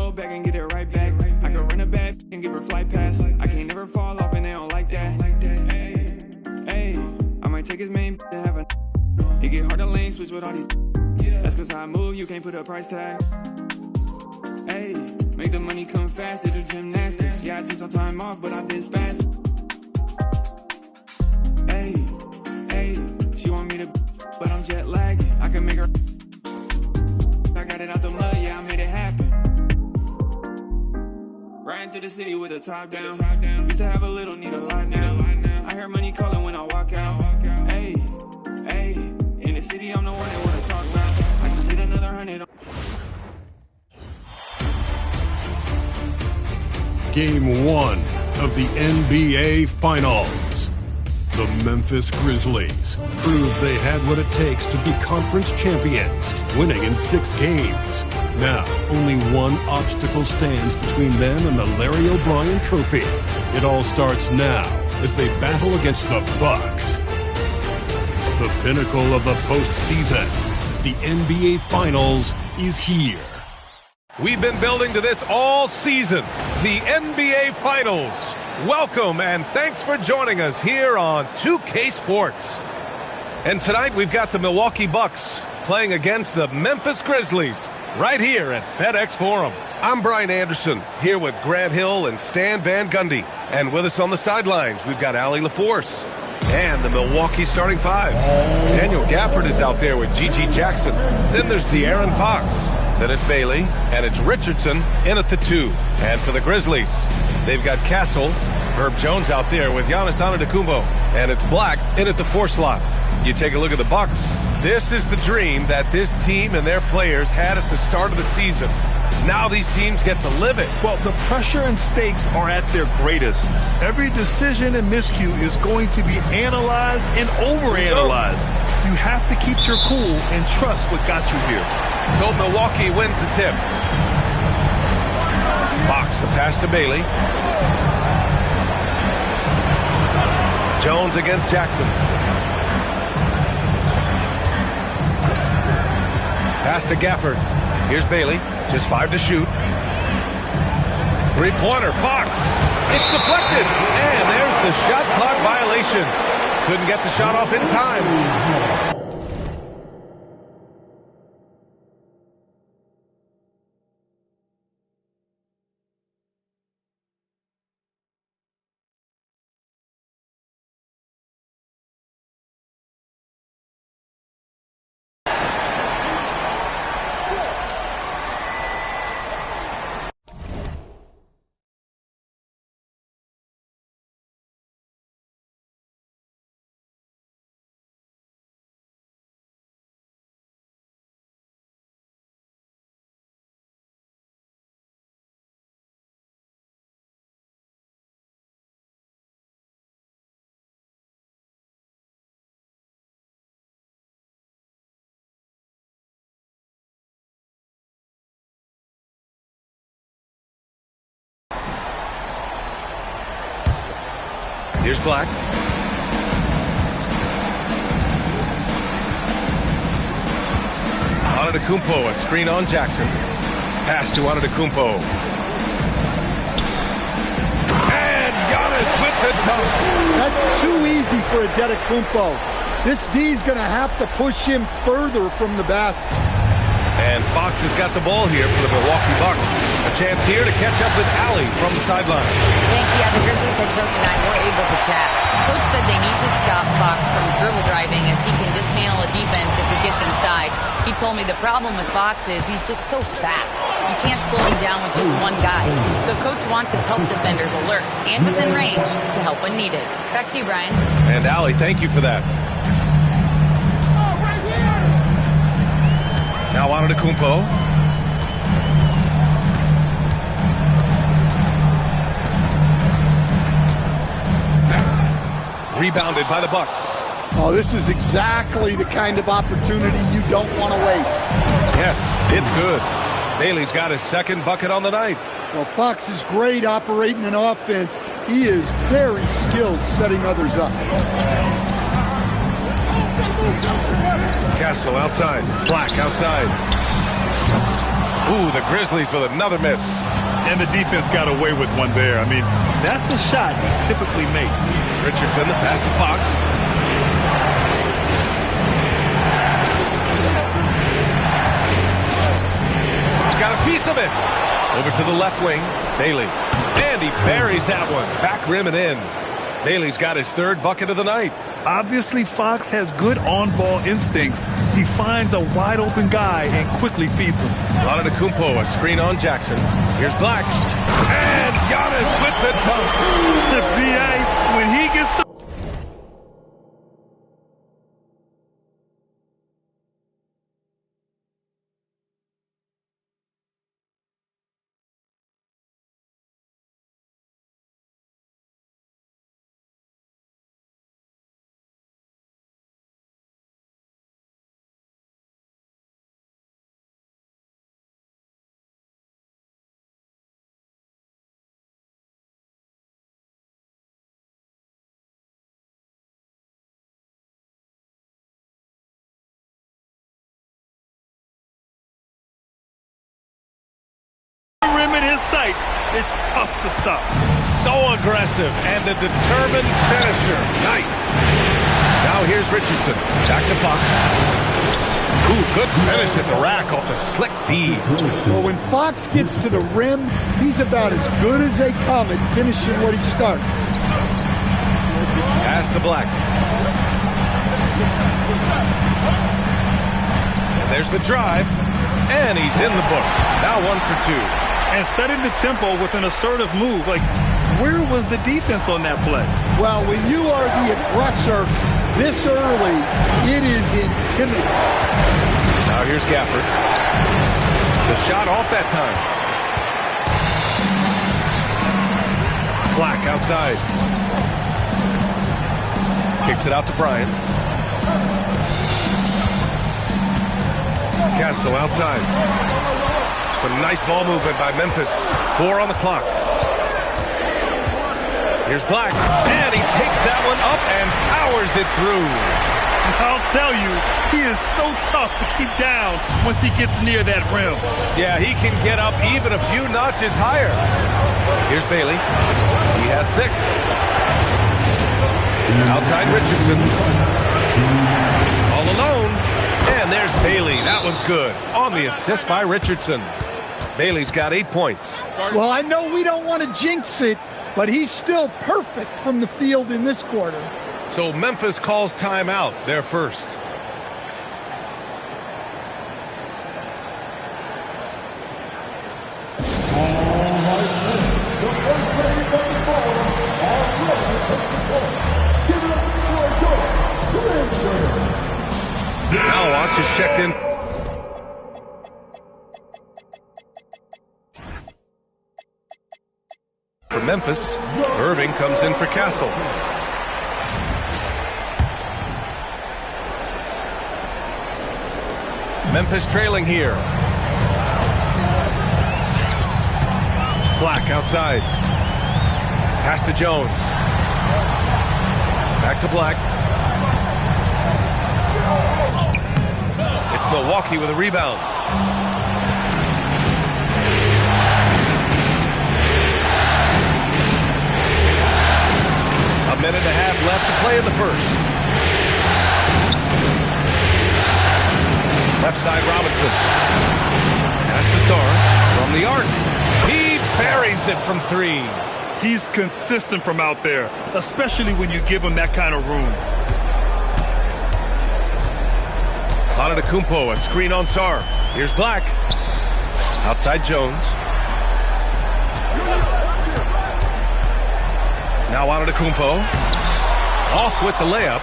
go back and get it right back. I could run a bad and give her flight pass. I can't never fall off and they don't like that. Hey, I might take his main to have a. It get hard to lane switch with all these. That's cause how I move, you can't put a price tag. Hey, make the money come fast to do gymnastics. Yeah, I took some time off, but I did spaz. Hey, she want me to, but I'm jet lagging. I can make her. I got it out the mud, yeah, I made it happen. Riding to the city with the top down. Used to have a little, need a lot now. I hear money calling when I walk out. Hey, in the city, I'm the one that wanna talk about. I can get another 100. Game 1 of the NBA Finals. The Memphis Grizzlies proved they had what it takes to be conference champions, winning in 6 games. Now, only one obstacle stands between them and the Larry O'Brien Trophy. It all starts now as they battle against the Bucks. The pinnacle of the postseason, the NBA Finals, is here. We've been building to this all season, the NBA Finals. Welcome and thanks for joining us here on 2K Sports. And tonight we've got the Milwaukee Bucks playing against the Memphis Grizzlies right here at FedEx Forum. I'm Brian Anderson here with Grant Hill and Stan Van Gundy. And with us on the sidelines, we've got Allie LaForce and the Milwaukee starting 5. Daniel Gafford is out there with Gigi Jackson. Then there's De'Aaron Fox. Then it's Bailey, and it's Richardson in at the 2. And for the Grizzlies, they've got Castle, Herb Jones out there with Giannis Antetokounmpo, and it's Black in at the 4 slot. You take a look at the Bucks. This is the dream that this team and their players had at the start of the season. Now these teams get to live it. Well, the pressure and stakes are at their greatest. Every decision and miscue is going to be analyzed and overanalyzed. You have to keep your cool and trust what got you here. So Milwaukee wins the tip. Fox the pass to Bailey. Jones against Jackson. Pass to Gafford. Here's Bailey. Just 5 to shoot. 3-pointer. Fox. It's deflected. And there's the shot clock violation. Couldn't get the shot off in time. Here's Black. Antetokounmpo, a screen on Jackson. Pass to Antetokounmpo. And Giannis with the dunk. That's too easy for Antetokounmpo. This D's going to have to push him further from the basket. And Fox has got the ball here for the Milwaukee Bucks. A chance here to catch up with Allie from the sideline. Thanks. Yeah, the Grizzlies head coach and I were able to chat. Coach said they need to stop Fox from dribble driving as he can dismantle a defense if he gets inside. He told me the problem with Fox is he's just so fast. You can't slow him down with just one guy. So coach wants his help defenders alert and within range to help when needed. Back to you, Brian. And Allie, thank you for that. Now Antetokounmpo. Rebounded by the Bucks. Oh, this is exactly the kind of opportunity you don't want to waste. Yes, it's good. Bailey's got his second bucket on the night. Well, Fox is great operating an offense. He is very skilled setting others up. Castle outside. Black outside. Ooh, the Grizzlies with another miss. And the defense got away with one there. I mean, that's a shot he typically makes. Richardson, the pass to Fox. Got a piece of it. Over to the left wing, Bailey. And he buries that one. Back rim and in. Bailey's got his third bucket of the night. Obviously, Fox has good on-ball instincts. He finds a wide-open guy and quickly feeds him. Antetokounmpo, a screen on Jackson. Here's Black. And Giannis with the dunk. The BA, when he gets the... rim in his sights, it's tough to stop. So aggressive and a determined finisher. Nice. Now here's Richardson. Back to Fox. Ooh, good finish at the rack off the slick feed. Well, when Fox gets to the rim, he's about as good as they come at finishing what he starts. Pass to Black. And there's the drive. And he's in the books. Now 1 for 2. And setting the tempo with an assertive move. Like, where was the defense on that play? Well, when you are the aggressor this early, it is intimidating. Now here's Gafford. The shot off that time. Black outside. Kicks it out to Bryant. Castle outside. Some nice ball movement by Memphis. 4 on the clock. Here's Black. And he takes that one up and powers it through. I'll tell you, he is so tough to keep down once he gets near that rim. Yeah, he can get up even a few notches higher. Here's Bailey. He has 6. Outside Richardson. All alone. And there's Bailey. That one's good. On the assist by Richardson. Bailey's got 8 points. Well, I know we don't want to jinx it, but he's still perfect from the field in this quarter. So Memphis calls timeout. They're first. Now Watch is checked in. For Memphis, Irving comes in for Castle. Memphis trailing here. Black outside. Pass to Jones. Back to Black. It's Milwaukee with a rebound. A minute and a half left to play in the first. Left side Robinson. Pass to Sar from the arc. He buries it from 3. He's consistent from out there, especially when you give him that kind of room. Antetokounmpo, a screen on Sar. Here's Black. Outside Jones. Now Antetokounmpo. Off with the layup.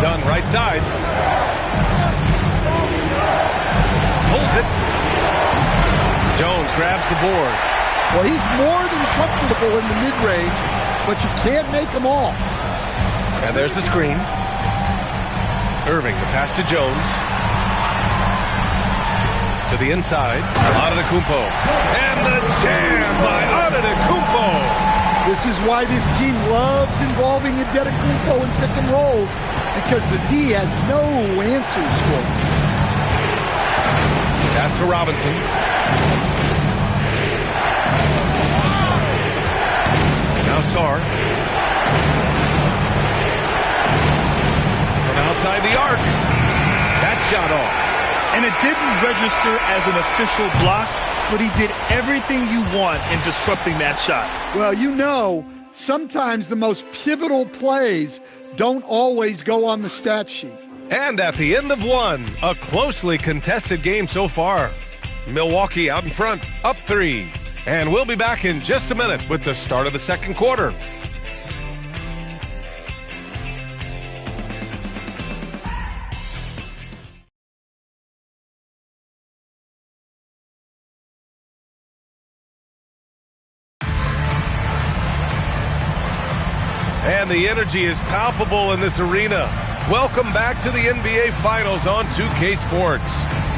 Done right side. Pulls it. Jones grabs the board. Well, he's more than comfortable in the mid-range, but you can't make them all. And there's the screen. Irving, the pass to Jones. To the inside. Antetokounmpo. And the jam by Antetokounmpo. This is why this team loves involving Antetokounmpo in pick and rolls, because the D has no answers for him. to Robinson. Now Sarr. From outside the arc. That shot off. And it didn't register as an official block, but he did everything you want in disrupting that shot. Well, you know, sometimes the most pivotal plays don't always go on the stat sheet. And at the end of one, a closely contested game so far. Milwaukee out in front, up 3. And we'll be back in just a minute with the start of the second quarter. And the energy is palpable in this arena. Welcome back to the NBA Finals on 2K Sports.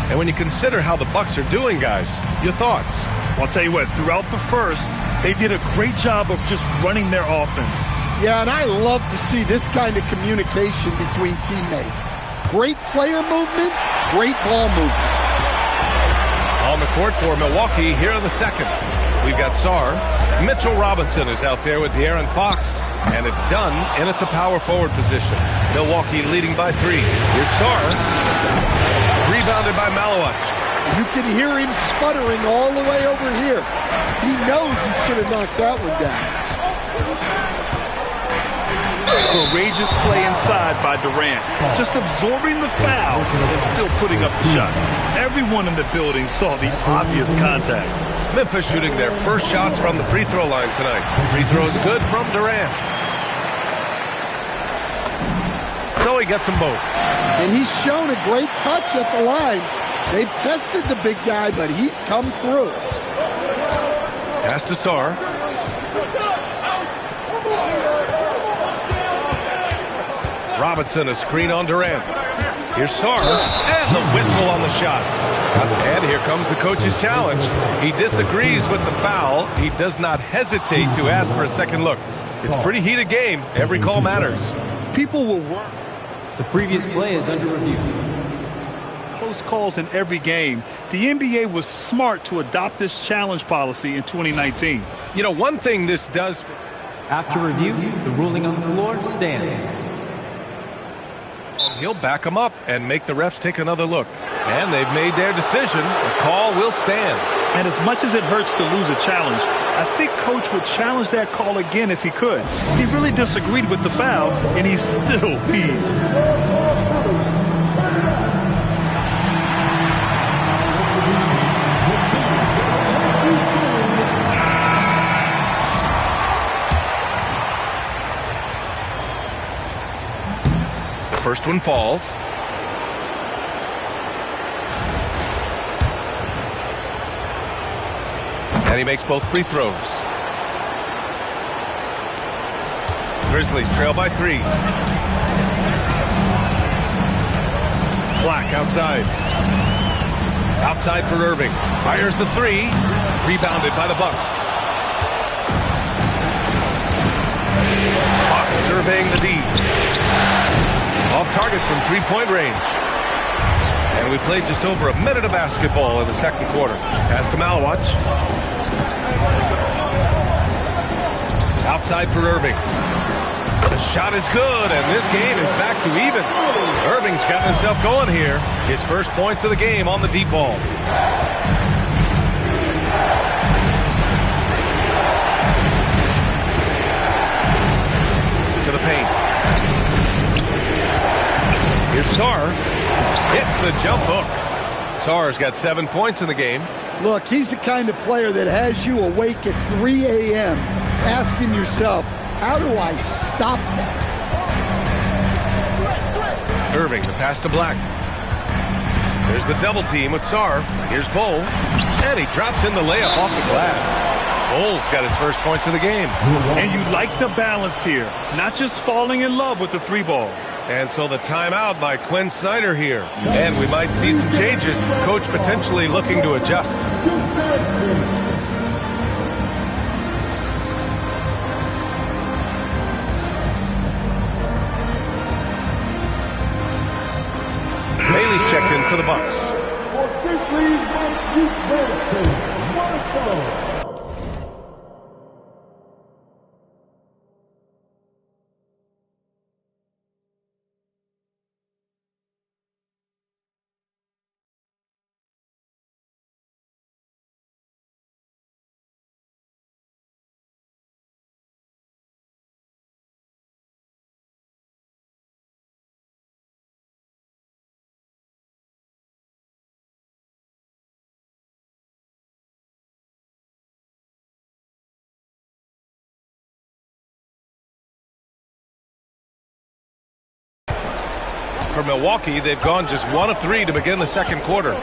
And when you consider how the Bucks are doing, guys, your thoughts? Well, I'll tell you what, throughout the first, they did a great job of just running their offense. Yeah, and I love to see this kind of communication between teammates. Great player movement, great ball movement. On the court for Milwaukee here in the second. We've got Sarr. Mitchell Robinson is out there with De'Aaron Fox. And it's done in at the power forward position. Milwaukee leading by 3. Here's Sarr. Rebounded by Malowich. You can hear him sputtering all the way over here. He knows he should have knocked that one down. Courageous play inside by Durant. Just absorbing the foul and still putting up the shot. Everyone in the building saw the obvious contact. Memphis shooting their first shots from the free throw line tonight. Free throw is good from Durant. So he gets them both. And he's shown a great touch at the line. They've tested the big guy, but he's come through. Pass to Sarr. Robinson, a screen on Durant. Here's Sarr, and the whistle on the shot. And here comes the coach's challenge. He disagrees with the foul. He does not hesitate to ask for a second look. It's a pretty heated game. Every call matters. People will work. The previous play is under review. Close calls in every game. The NBA was smart to adopt this challenge policy in 2019. You know, one thing this does... After review, the ruling on the floor stands. He'll back him up and make the refs take another look. And they've made their decision. The call will stand. And as much as it hurts to lose a challenge, I think Coach would challenge that call again if he could. He really disagreed with the foul, and he's still peeved. The first one falls. And he makes both free throws. Grizzlies trail by 3. Black outside. Outside for Irving. Fires the 3. Rebounded by the Bucks. Fox surveying the D. Off target from three-point range. And we played just over a minute of basketball in the second quarter. Pass to Malowich. Outside for Irving. The shot is good, and this game is back to even. Irving's got himself going here. His first points of the game on the deep ball. To the paint. Here's Sarr. Hits the jump hook. Sarr's got 7 points in the game. Look, he's the kind of player that has you awake at 3 a.m. asking yourself, how do I stop that? Irving, the pass to Black. There's the double team with Sarr. Here's Bull. And he drops in the layup off the glass. Bull's got his first points of the game. And you like the balance here. Not just falling in love with the 3-ball. And so the timeout by Quinn Snyder here. And we might see some changes. Coach potentially looking to adjust. Bailey's checked in for the Bucks. For Milwaukee, they've gone just 1 of 3 to begin the second quarter.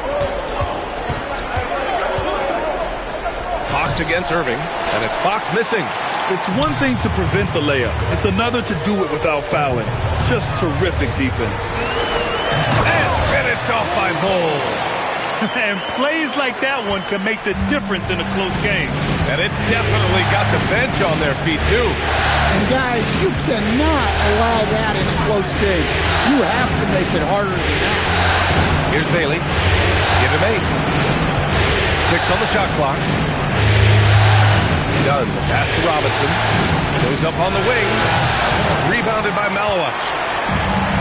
Fox against Irving, and it's Fox missing. It's one thing to prevent the layup. It's another to do it without fouling. Just terrific defense. And finished off by Bull. And plays like that one can make the difference in a close game. And it definitely got the bench on their feet, too. And guys, you cannot allow that in a close game. You have to make it harder than that. Here's Bailey. Give him 8. 6 on the shot clock. Done. The pass to Robinson. Goes up on the wing. Rebounded by Malowich.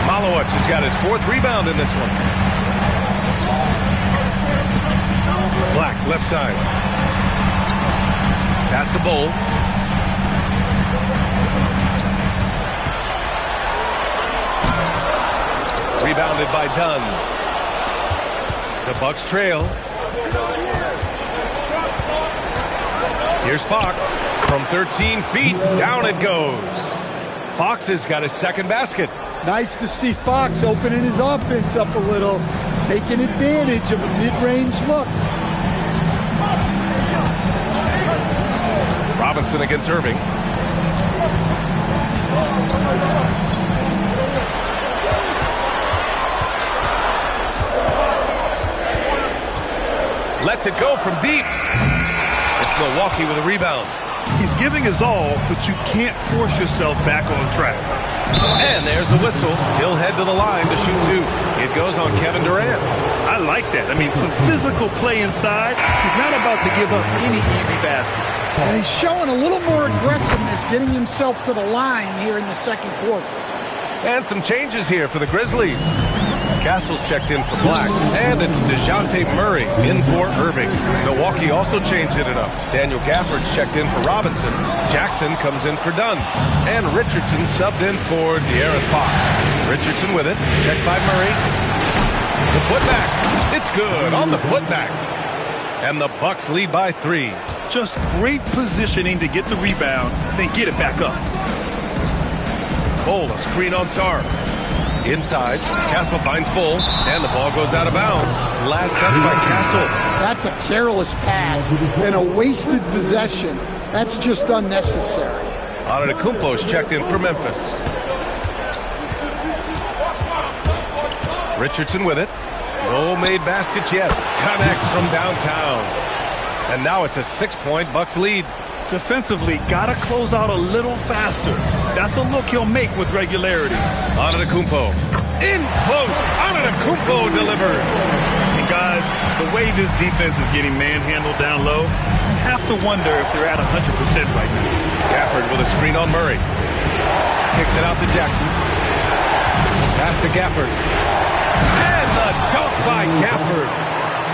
Malowich has got his 4th rebound in this one. Black, left side. Pass to Bull. Rebounded by Dunn. The Bucks trail. Here's Fox. From 13 feet, down it goes. Fox has got his 2nd basket. Nice to see Fox opening his offense up a little, taking advantage of a mid-range look. Robinson against Irving. Lets it go from deep. It's Milwaukee with a rebound. He's giving his all, but you can't force yourself back on track. And there's a whistle. He'll head to the line to shoot 2. It goes on Kevin Durant. I like that. I mean, some physical play inside. He's not about to give up any easy baskets. And he's showing a little more aggressiveness, getting himself to the line here in the second quarter. And some changes here for the Grizzlies. Castle's checked in for Black, and it's DeJounte Murray in for Irving. Milwaukee also changed it up. Daniel Gafford's checked in for Robinson. Jackson comes in for Dunn. And Richardson subbed in for De'Aaron Fox. Richardson with it, checked by Murray. The putback, it's good on the putback. And the Bucks lead by 3. Just great positioning to get the rebound, then get it back up. Bull, a screen on Sarr. Inside, Castle finds Bull, and the ball goes out of bounds. Last touch by Castle. That's a careless pass and a wasted possession. That's just unnecessary. Antetokounmpo's checked in for Memphis. Richardson with it. No made baskets yet. Connects from downtown. And now it's a 6-point Bucks lead. Defensively, gotta close out a little faster. That's a look he'll make with regularity. Antetokounmpo. In close. Antetokounmpo delivers. And guys, the way this defense is getting manhandled down low, you have to wonder if they're at 100% right now. Gafford with a screen on Murray. Kicks it out to Jackson. Pass to Gafford. And the dunk by Gafford.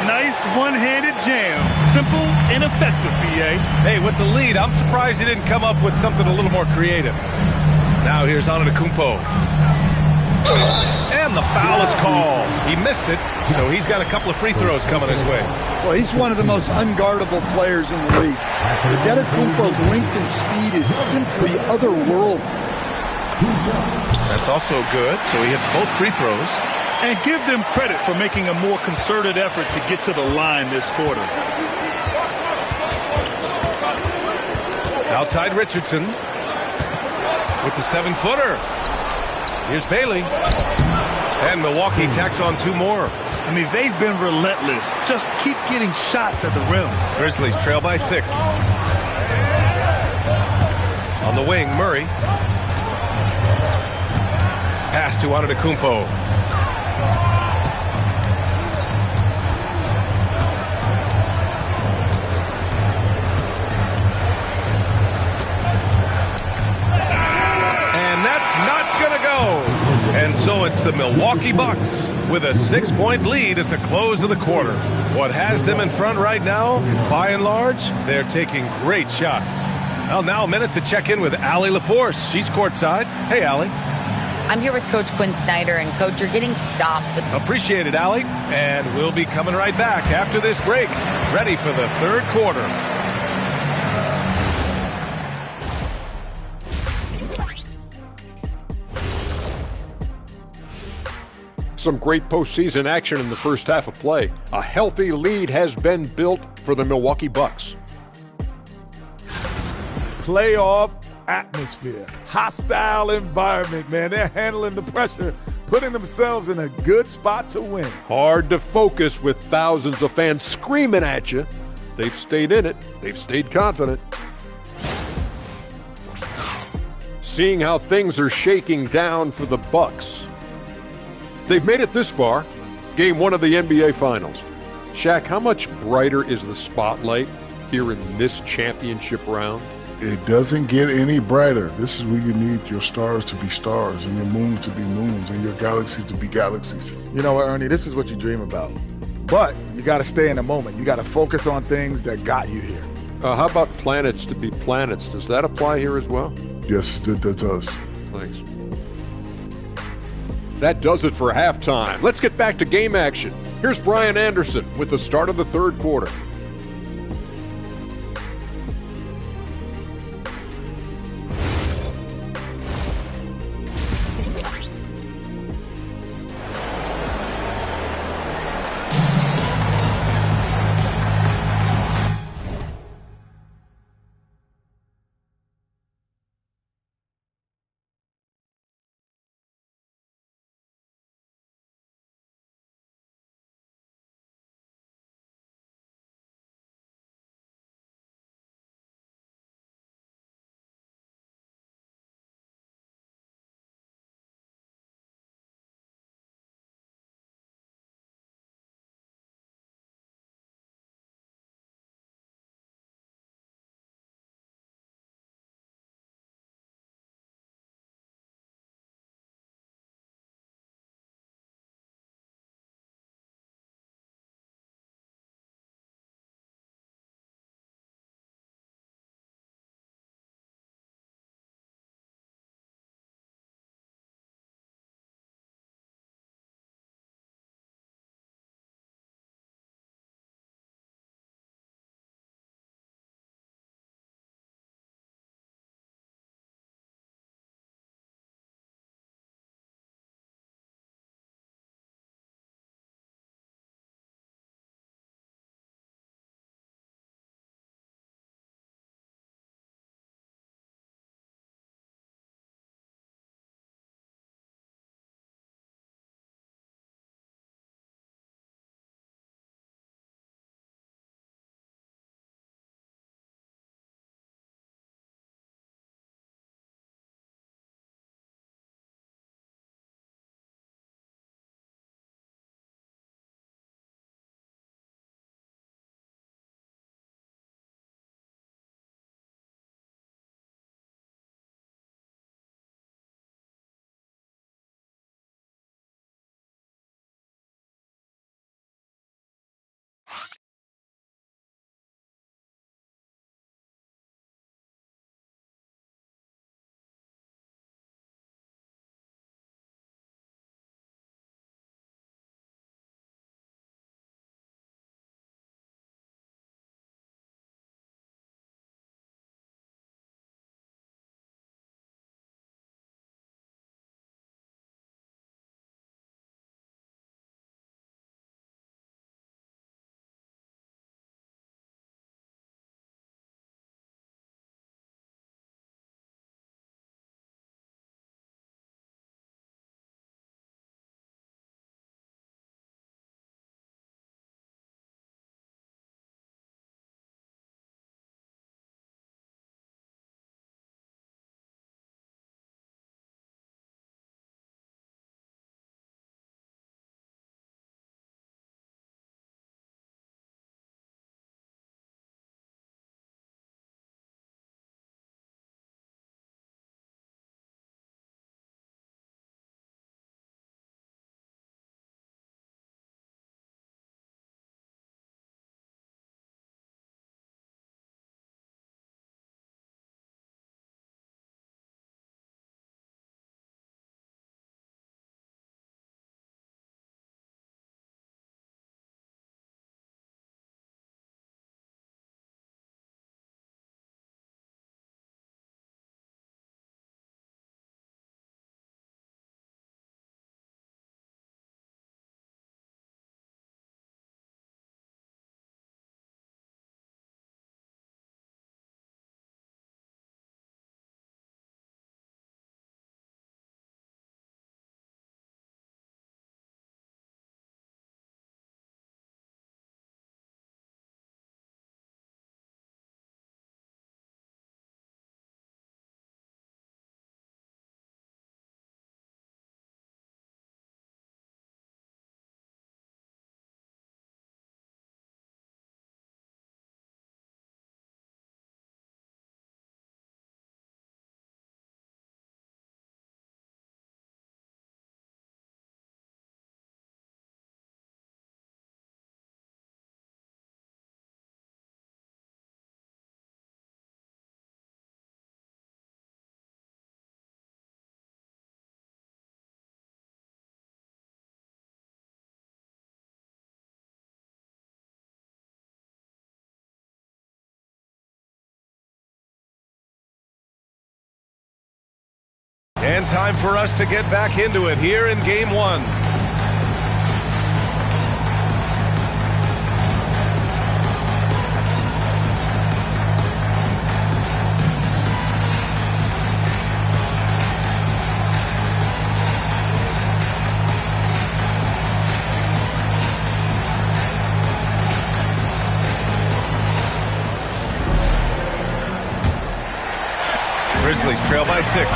Nice one-handed jam. Simple and effective, B.A. Hey, with the lead, I'm surprised he didn't come up with something a little more creative. Now here's Antetokounmpo. And the foul is called. He missed it, so he's got a couple of free throws coming his way. Well, he's one of the most unguardable players in the league. Antetokounmpo's length and speed is simply otherworldly. That's also good, so he hits both free throws. And give them credit for making a more concerted effort to get to the line this quarter. Outside Richardson with the 7-footer. Here's Bailey. And Milwaukee tacks on 2 more. I mean, they've been relentless. Just keep getting shots at the rim. Grizzlies trail by 6. On the wing, Murray. Pass to Antetokounmpo. Milwaukee Bucks with a 6-point lead at the close of the quarter. What has them in front right now, by and large, they're taking great shots. Well, now a minute to check in with Allie LaForce. She's courtside. Hey, Allie. I'm here with Coach Quinn Snyder, and Coach, you're getting stops. Appreciate it, Allie. And we'll be coming right back after this break, ready for the third quarter. Some great postseason action in the first half of play. A healthy lead has been built for the Milwaukee Bucks. Playoff atmosphere, hostile environment, man. They're handling the pressure, putting themselves in a good spot to win. Hard to focus with thousands of fans screaming at you. They've stayed in it. They've stayed confident. Seeing how things are shaking down for the Bucks. They've made it this far. Game 1 of the NBA Finals. Shaq, how much brighter is the spotlight here in this championship round? It doesn't get any brighter. This is where you need your stars to be stars and your moons to be moons and your galaxies to be galaxies. You know what, Ernie? This is what you dream about. But you got to stay in the moment. You got to focus on things that got you here. How about planets to be planets? Does that apply here as well? Yes, that does. Thanks. That does it for halftime. Let's get back to game action. Here's Brian Anderson with the start of the third quarter. And time for us to get back into it here in Game 1. Grizzlies trail by 6.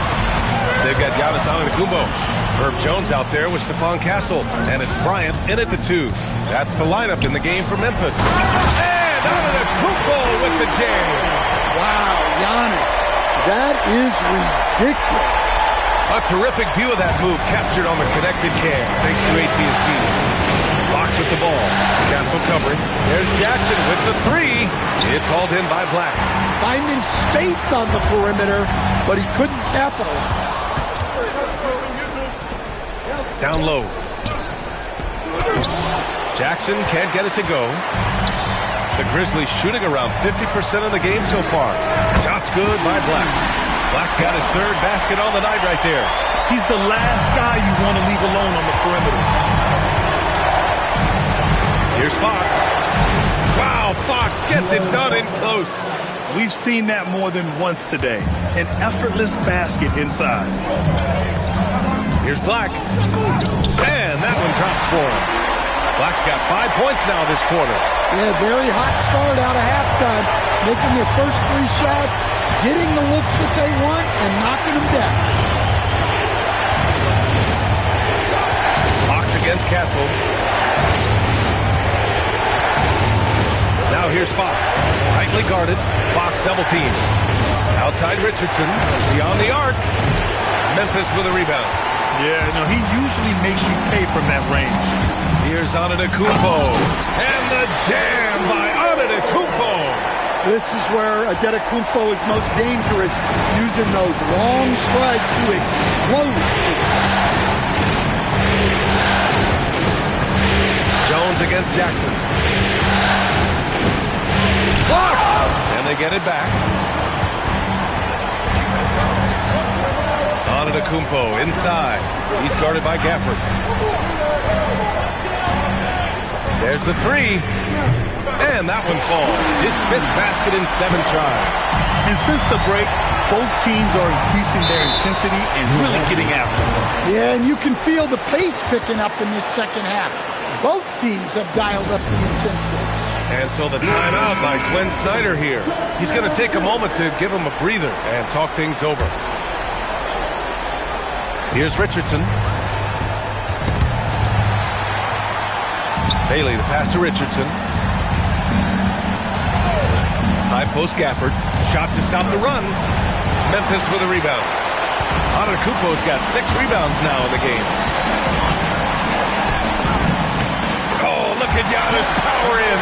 They've got Giannis Antetokounmpo. Herb Jones out there with Stephon Castle. And it's Bryant in at the 2. That's the lineup in the game for Memphis. And Antetokounmpo with the jam. Wow, Giannis. That is ridiculous. A terrific view of that move captured on the connected cam thanks to AT&T. Fox with the ball. Castle covering. There's Jackson with the 3. It's hauled in by Black. Finding space on the perimeter, but he couldn't capitalize. Down low. Jackson can't get it to go. The Grizzlies shooting around 50% of the game so far. Shot's good by Black. Black's got his 3rd basket on the night right there. He's the last guy you want to leave alone on the perimeter. Here's Fox. Wow, Fox gets it done in close. We've seen that more than once today. An effortless basket inside. Here's Black. And that one dropped for him. Black's got 5 points now this quarter. Yeah, very hot start out of halftime. Making their first 3 shots, getting the looks that they want, and knocking them down. Fox against Castle. Now here's Fox. Tightly guarded. Fox double team. Outside Richardson. Beyond the arc. Memphis with a rebound. Yeah, no, he usually makes you pay from that range. Here's Antetokounmpo. And the jam by Antetokounmpo. This is where Antetokounmpo is most dangerous, using those long strides to explode. Jones against Jackson. Blocked! And they get it back. Antetokounmpo inside. He's guarded by Gafford. There's the 3. And that one falls. His 5th basket in 7 tries. And since the break, both teams are increasing their intensity and really getting after it. Yeah, and you can feel the pace picking up in this second half. Both teams have dialed up the intensity. And so the timeout by Glenn Snyder here. He's going to take a moment to give him a breather and talk things over. Here's Richardson. Bailey, the pass to Richardson. High post Gafford. Shot to stop the run. Memphis with a rebound. Antetokounmpo's got 6 rebounds now in the game. Oh, look at Giannis power in.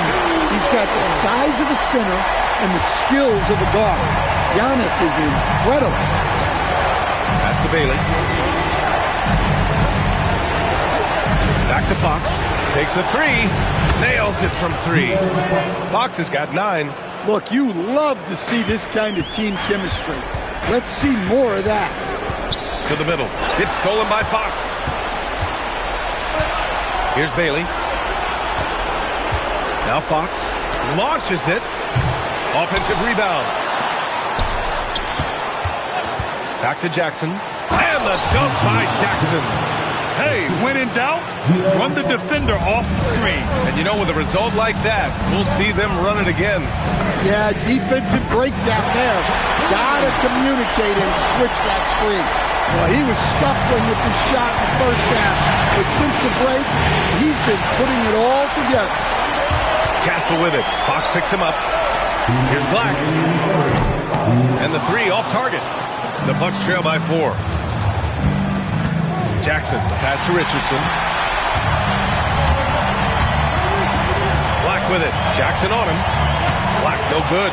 He's got the size of a center and the skills of a guard. Giannis is incredible. Pass to Bailey. Back to Fox. Takes a 3. Nails it from 3. Fox has got 9. Look, you love to see this kind of team chemistry. Let's see more of that. To the middle. It's stolen by Fox. Here's Bailey. Now Fox launches it. Offensive rebound. Back to Jackson. And the dunk by Jackson. Hey, when in doubt, run the defender off the screen. And you know, with a result like that, we'll see them run it again. Yeah, defensive breakdown there. Gotta communicate and switch that screen. Well, he was scuffling with the shot in the first half, but since the break, he's been putting it all together. Castle with it. Fox picks him up. Here's Black. And the 3 off target. The Bucks trail by 4. Jackson, the pass to Richardson. Black with it. Jackson on him. Black no good.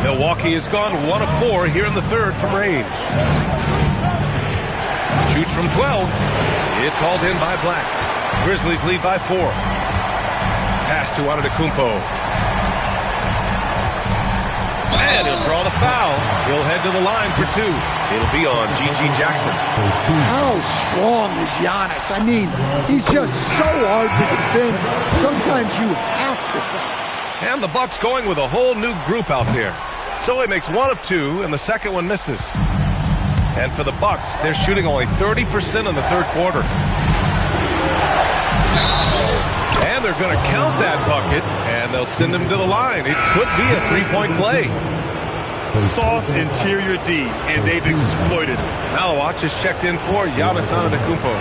Milwaukee has gone 1 of 4 here in the 3rd from range. Shoots from 12. It's hauled in by Black. Grizzlies lead by 4. Pass to Antetokounmpo. And he'll draw the foul. He'll head to the line for two. It'll be on G.G. Jackson. How strong is Giannis? I mean, he's just so hard to defend. Sometimes you have to fight. And the Bucks going with a whole new group out there. So he makes one of two, and the second one misses. And for the Bucks, they're shooting only 30% in the third quarter. And they're going to count that bucket, and they'll send him to the line. It could be a three-point play. Soft interior D, and they've exploited it. Malawach is checked in for Giannis Antetokounmpo.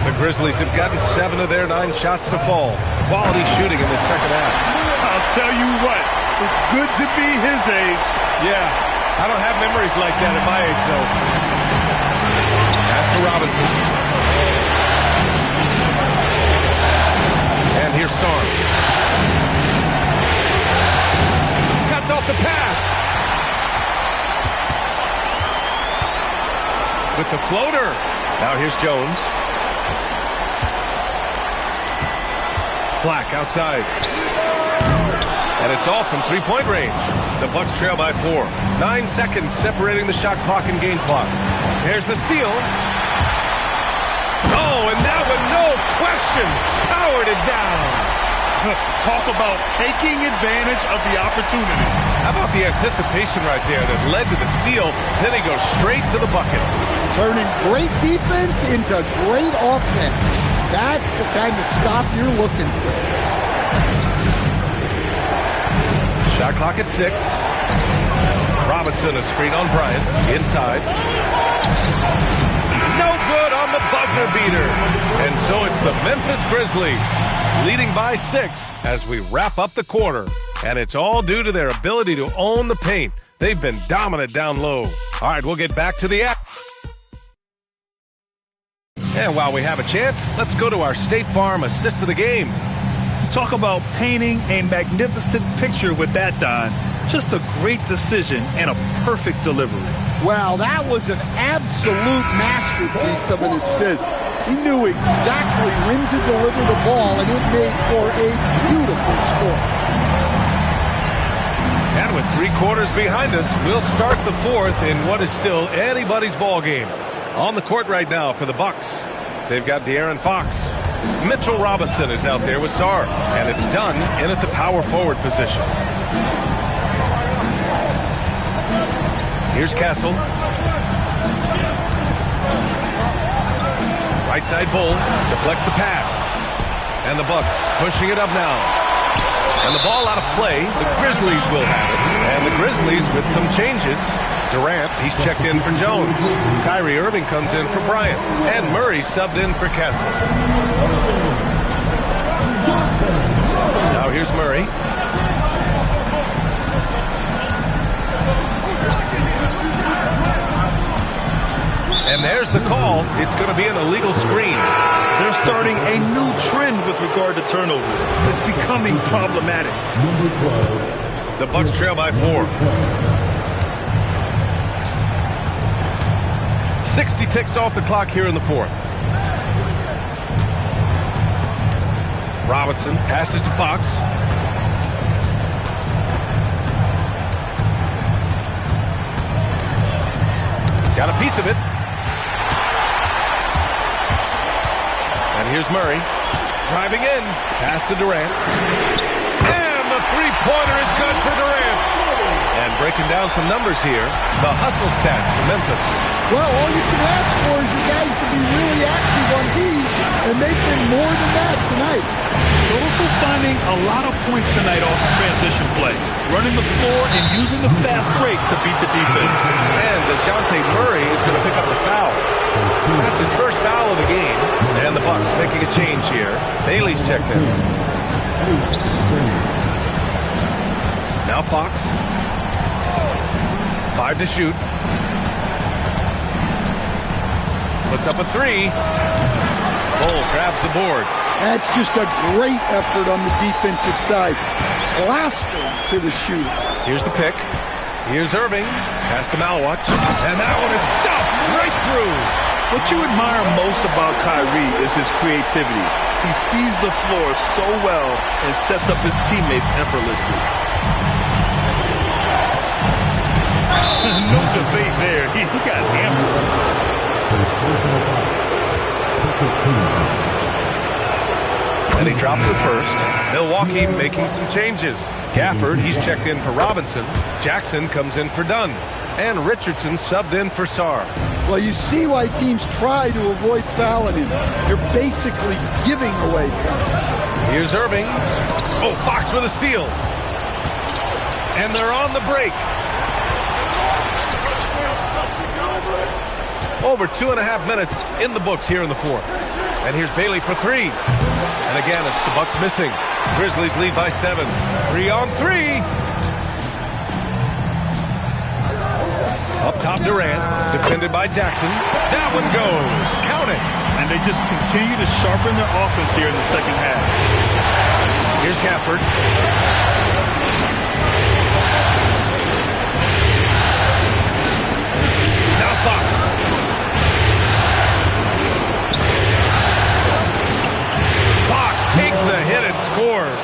The Grizzlies have gotten 7 of their 9 shots to fall. Quality shooting in the second half. I'll tell you what, it's good to be his age. Yeah, I don't have memories like that at my age, though. Pass to Robinson. And here's Sarn. Cuts off the pass. With the floater. Now here's Jones. Black outside. And it's all from three-point range. The Bucks trail by 4. 9 seconds separating the shot clock and game clock. Here's the steal. Oh, and that one, no question, powered it down. Talk about taking advantage of the opportunity. How about the anticipation right there that led to the steal? Then he goes straight to the bucket. Turning great defense into great offense. That's the kind of stop you're looking for. Shot clock at 6. Robinson, a screen on Bryant. Inside. No good on the buzzer beater. And so it's the Memphis Grizzlies leading by 6 as we wrap up the quarter. And it's all due to their ability to own the paint. They've been dominant down low. All right, we'll get back to the act. And while we have a chance, let's go to our State Farm assist of the game. Talk about painting a magnificent picture with that, Don. Just a great decision and a perfect delivery. Well, that was an absolute masterpiece of an assist. He knew exactly when to deliver the ball, and it made for a beautiful score. And with 3 quarters behind us, we'll start the 4th in what is still anybody's ball game. On the court right now for the Bucks, they've got De'Aaron Fox. Mitchell Robinson is out there with Sarr, and it's done in at the power forward position. Here's Castle. Right side Bull deflects the pass. And the Bucks pushing it up now. And the ball out of play. The Grizzlies will have it. And the Grizzlies with some changes. Durant, he's checked in for Jones. Kyrie Irving comes in for Bryant. And Murray subbed in for Castle. Now here's Murray. And there's the call. It's going to be an illegal screen. They're starting a new trend with regard to turnovers. It's becoming problematic. The Bucks trail by 4. 60 ticks off the clock here in the 4th. Robinson passes to Fox. Got a piece of it. And here's Murray. Driving in. Pass to Durant. And the three-pointer is good for Durant. And breaking down some numbers here, the hustle stats for Memphis. Well, all you can ask for is you guys to be really active on D, and they've been more than that tonight. They're also finding a lot of points tonight off of transition play, running the floor and using the fast break to beat the defense. And DeJounte Murray is going to pick up the foul. That's his first foul of the game. And the Bucks making a change here. Bailey's checked in. Now Fox. 5 to shoot. Puts up a 3. Bull grabs the board. That's just a great effort on the defensive side. Blasting to the shooter. Here's the pick. Here's Irving. Pass to Malawach. And that one is stuffed right through. What you admire most about Kyrie is his creativity. He sees the floor so well and sets up his teammates effortlessly. No debate there. He got hammered. And he drops it first. Milwaukee making some changes. Gafford, he's checked in for Robinson. Jackson comes in for Dunn. And Richardson subbed in for Sarr. Well, you see why teams try to avoid fouling him. You're basically giving away points. Here's Irving. Oh, Fox with a steal. And they're on the break. Over 2.5 minutes in the books here in the fourth. And here's Bailey for three. And again, it's the Bucks missing. Grizzlies lead by 7. 3-on-3. Up top, Durant, defended by Jackson. That one goes. Count it. And they just continue to sharpen their offense here in the second half. Here's Gafford. Now Fox. Fox takes the hit and scores.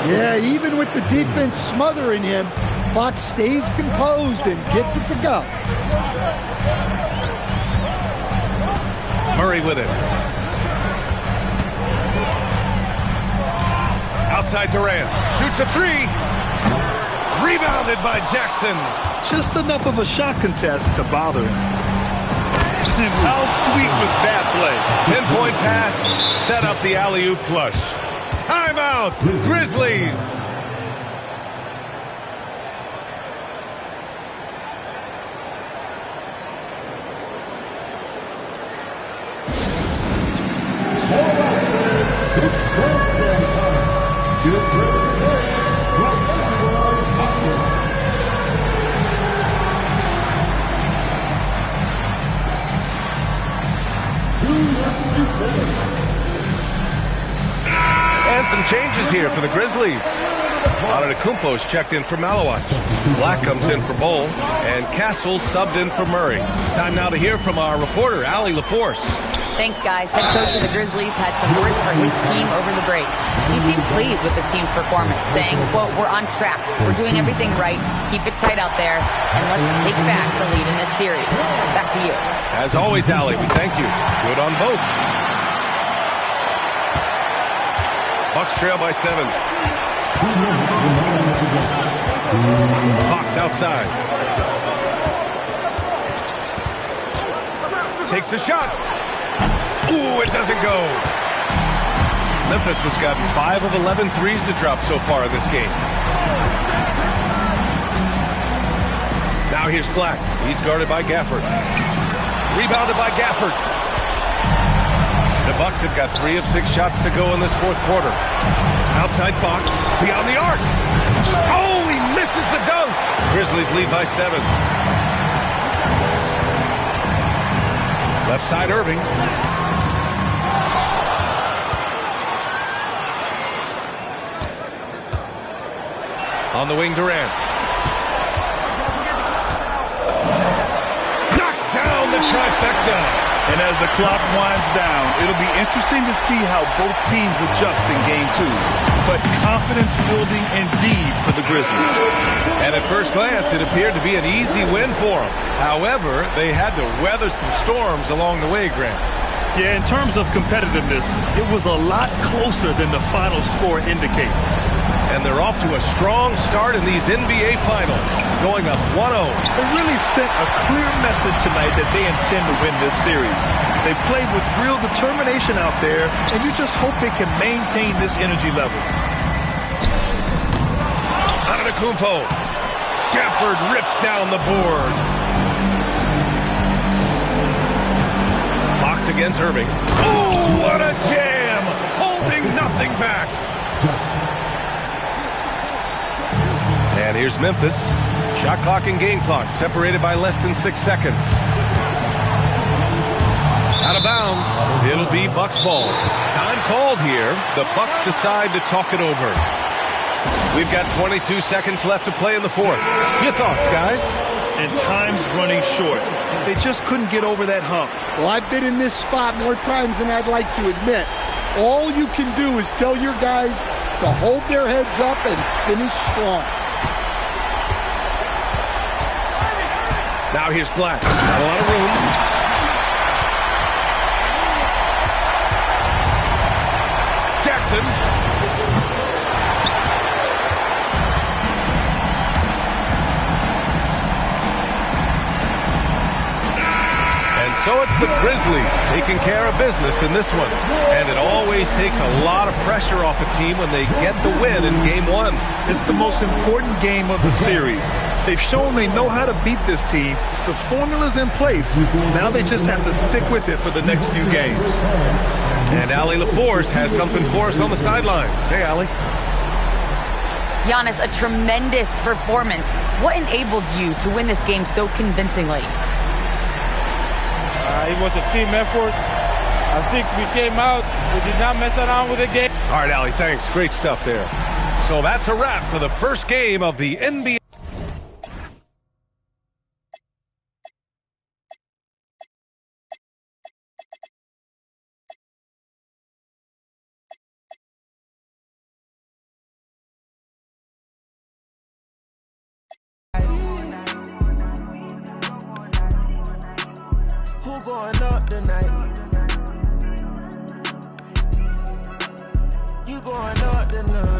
Yeah, even with the defense smothering him, Fox stays composed and gets it to go. Murray with it. Outside Durant. Shoots a three. Rebounded by Jackson. Just enough of a shot contest to bother him. How sweet was that play? 10-point pass. Set up the alley-oop flush. Timeout. Grizzlies. And some changes here for the Grizzlies. Antetokounmpo's checked in for Malawai. Black comes in for Bowl. And Castle subbed in for Murray. Time now to hear from our reporter, Allie LaForce. Thanks, guys. Head coach of the Grizzlies had some words for his team over the break. He seemed pleased with his team's performance, saying, quote, "We're on track. We're doing everything right. Keep it tight out there, and let's take back the lead in this series." Back to you. As always, Allie, we thank you. Good on both. Bucks trail by 7. Fox outside. Takes a shot. Ooh, it doesn't go. Memphis has gotten 5 of 11 threes to drop so far in this game. Now here's Black. He's guarded by Gafford. Rebounded by Gafford. The Bucks have got 3 of 6 shots to go in this fourth quarter. Outside Fox. Beyond the arc. Oh, he misses the dunk. Grizzlies lead by 7. Left side Irving. On the wing, Durant. Knocks down the trifecta. And as the clock winds down, it'll be interesting to see how both teams adjust in Game 2. But confidence building indeed for the Grizzlies. And at first glance, it appeared to be an easy win for them. However, they had to weather some storms along the way, Grant. Yeah, in terms of competitiveness, it was a lot closer than the final score indicates. And they're off to a strong start in these NBA Finals, going up 1-0. They really sent a clear message tonight that they intend to win this series. They played with real determination out there, and you just hope they can maintain this energy level. Antetokounmpo. Gafford rips down the board. Fox against Irving. Oh, what a jam! Holding nothing back. And here's Memphis. Shot clock and game clock separated by less than 6 seconds. Out of bounds. It'll be Bucks ball. Time called here. The Bucks decide to talk it over. We've got 22 seconds left to play in the fourth. Your thoughts, guys? and time's running short. They just couldn't get over that hump. Well, I've been in this spot more times than I'd like to admit. All you can do is tell your guys to hold their heads up and finish strong. Now here's Black. Not a lot of room. Jackson. So it's the Grizzlies taking care of business in this one. And it always takes a lot of pressure off a team when they get the win in Game 1. It's the most important game of the series. They've shown they know how to beat this team. The formula's in place. Now they just have to stick with it for the next few games. And Allie LaForce has something for us on the sidelines. Hey, Allie. Giannis, a tremendous performance. What enabled you to win this game so convincingly? It was a team effort. I think we came out, we did not mess around with the game. All right, Allie, thanks. Great stuff there. So that's a wrap for the first game of the NBA. Going up tonight. You going up tonight.